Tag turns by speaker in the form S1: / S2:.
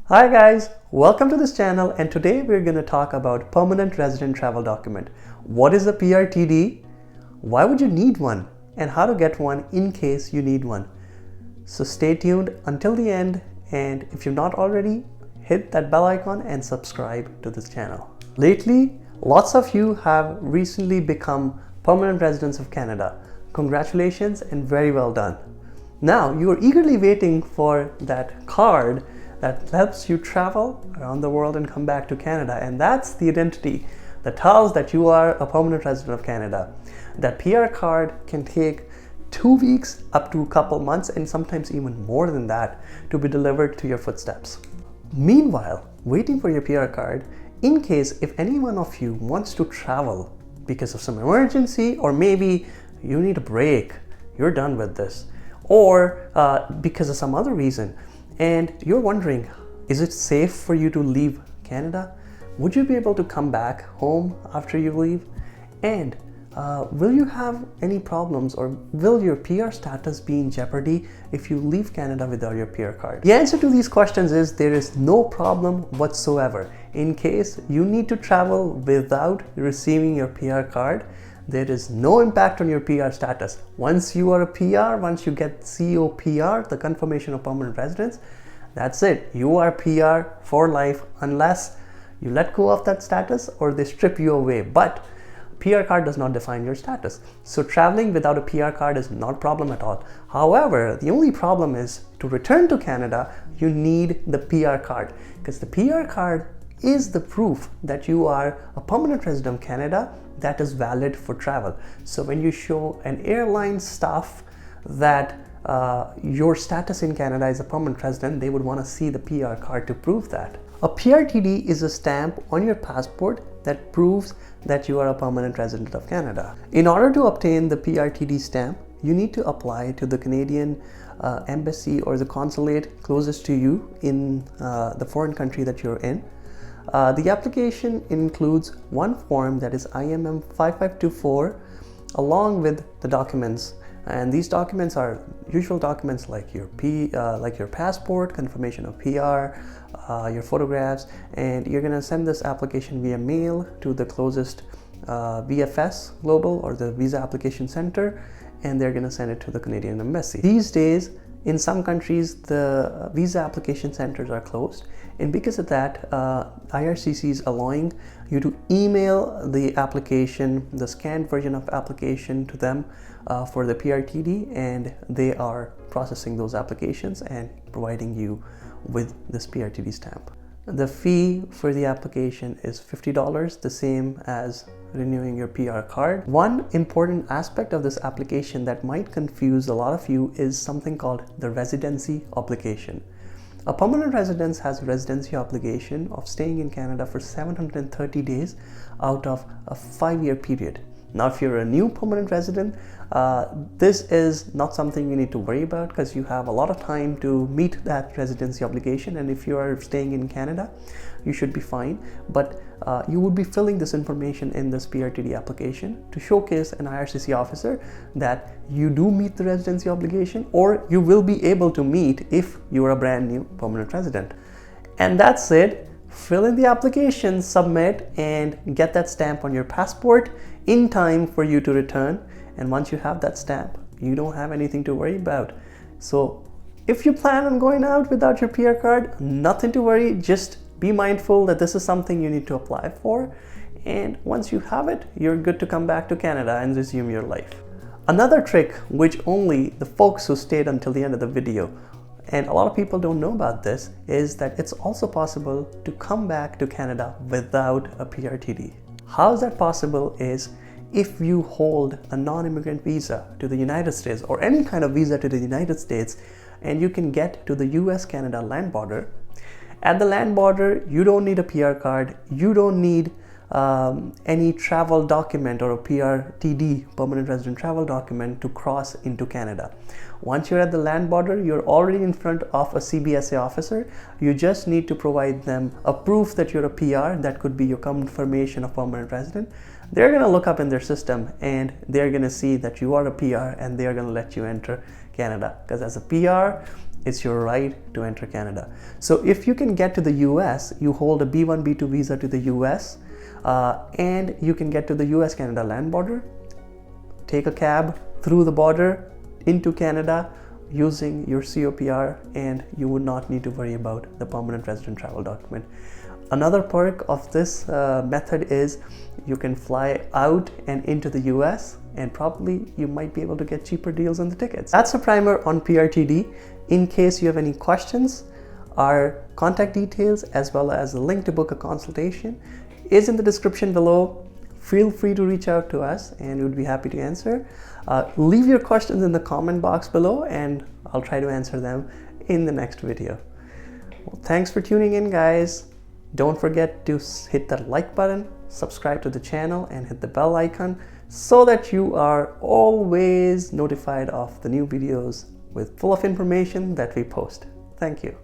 S1: Hi guys, welcome to this channel, and today we're going to talk about permanent resident travel document. What is a PRTD? Why would you need one? And how to get one in case you need one. So stay tuned until the end, and if you've not already, hit that bell icon and subscribe to this channel. Lately, lots of you have recently become permanent residents of Canada. Congratulations and very well done. Now you are eagerly waiting for that card that helps you travel around the world and come back to Canada, and that's the identity that tells that you are a permanent resident of Canada. That PR card can take 2 weeks up to a couple months, and sometimes even more than that, to be delivered to your footsteps. Meanwhile, waiting for your PR card, in case if any one of you wants to travel because of some emergency, or maybe you need a break, you're done with this, or because of some other reason, and you're wondering, is it safe for you to leave Canada? Would you be able to come back home after you leave? And will you have any problems, or will your PR status be in jeopardy if you leave Canada without your PR card? The answer to these questions is there is no problem whatsoever. In case you need to travel without receiving your PR card, there is no impact on your PR status. Once you are a PR, once you get COPR, the confirmation of permanent residence, that's it. You are PR for life unless you let go of that status or they strip you away. But PR card does not define your status. So traveling without a PR card is not a problem at all. However, the only problem is to return to Canada, you need the PR card, because the PR card is the proof that you are a permanent resident of Canada that is valid for travel. So when you show an airline staff that your status in Canada is a permanent resident, they would want to see the PR card to prove that. A PRTD is a stamp on your passport that proves that you are a permanent resident of Canada. In order to obtain the PRTD stamp, you need to apply to the Canadian embassy or the consulate closest to you in the foreign country that you're in. The application includes one form, that is IMM 5524, along with the documents, and these documents are usual documents like your passport, confirmation of PR, your photographs, and you're going to send this application via mail to the closest VFS Global or the Visa Application Center, and they're going to send it to the Canadian Embassy. These days, in some countries, the visa application centers are closed, and because of that, IRCC is allowing you to email the application, the scanned version of application, to them for the PRTD, and they are processing those applications and providing you with this PRTD stamp. The fee for the application is $50, the same as renewing your PR card. One important aspect of this application that might confuse a lot of you is something called the Residency Application. A permanent resident has a residency obligation of staying in Canada for 730 days out of a 5-year period. Now, if you're a new permanent resident, this is not something you need to worry about, because you have a lot of time to meet that residency obligation, and if you are staying in Canada, you should be fine. But you would be filling this information in this PRTD application to showcase an IRCC officer that you do meet the residency obligation, or you will be able to meet if you are a brand new permanent resident. And that's it. Fill in the application, submit, and get that stamp on your passport in time for you to return. And once you have that stamp, you don't have anything to worry about. So if you plan on going out without your PR card, nothing to worry. Just be mindful that this is something you need to apply for. And once you have it, you're good to come back to Canada and resume your life. Another trick, which only the folks who stayed until the end of the video, and a lot of people don't know about this, is that it's also possible to come back to Canada without a PRTD. How is that possible is if you hold a non-immigrant visa to the United States, or any kind of visa to the United States, and you can get to the US-Canada land border. At the land border, you don't need a PR card, you don't need any travel document or a PRTD, permanent resident travel document, to cross into Canada. Once you're at the land border, you're already in front of a CBSA officer. You just need to provide them a proof that you're a PR. That could be your confirmation of permanent resident. They're going to look up in their system, and they're going to see that you are a PR, and they're going to let you enter Canada, because as a PR, It's your right to enter Canada. So if you can get to the US, you hold a B1, B2 visa to the US, and you can get to the US-Canada land border, take a cab through the border into Canada using your COPR, and you would not need to worry about the permanent resident travel document. Another perk of this method is you can fly out and into the US, and probably you might be able to get cheaper deals on the tickets. That's a primer on PRTD. In case you have any questions, our contact details as well as a link to book a consultation is in the description below. Feel free to reach out to us and we'd be happy to answer. Leave your questions in the comment box below and I'll try to answer them in the next video. Well, thanks for tuning in, guys. Don't forget to hit that like button, subscribe to the channel, and hit the bell icon so that you are always notified of the new videos with full of information that we post. Thank you.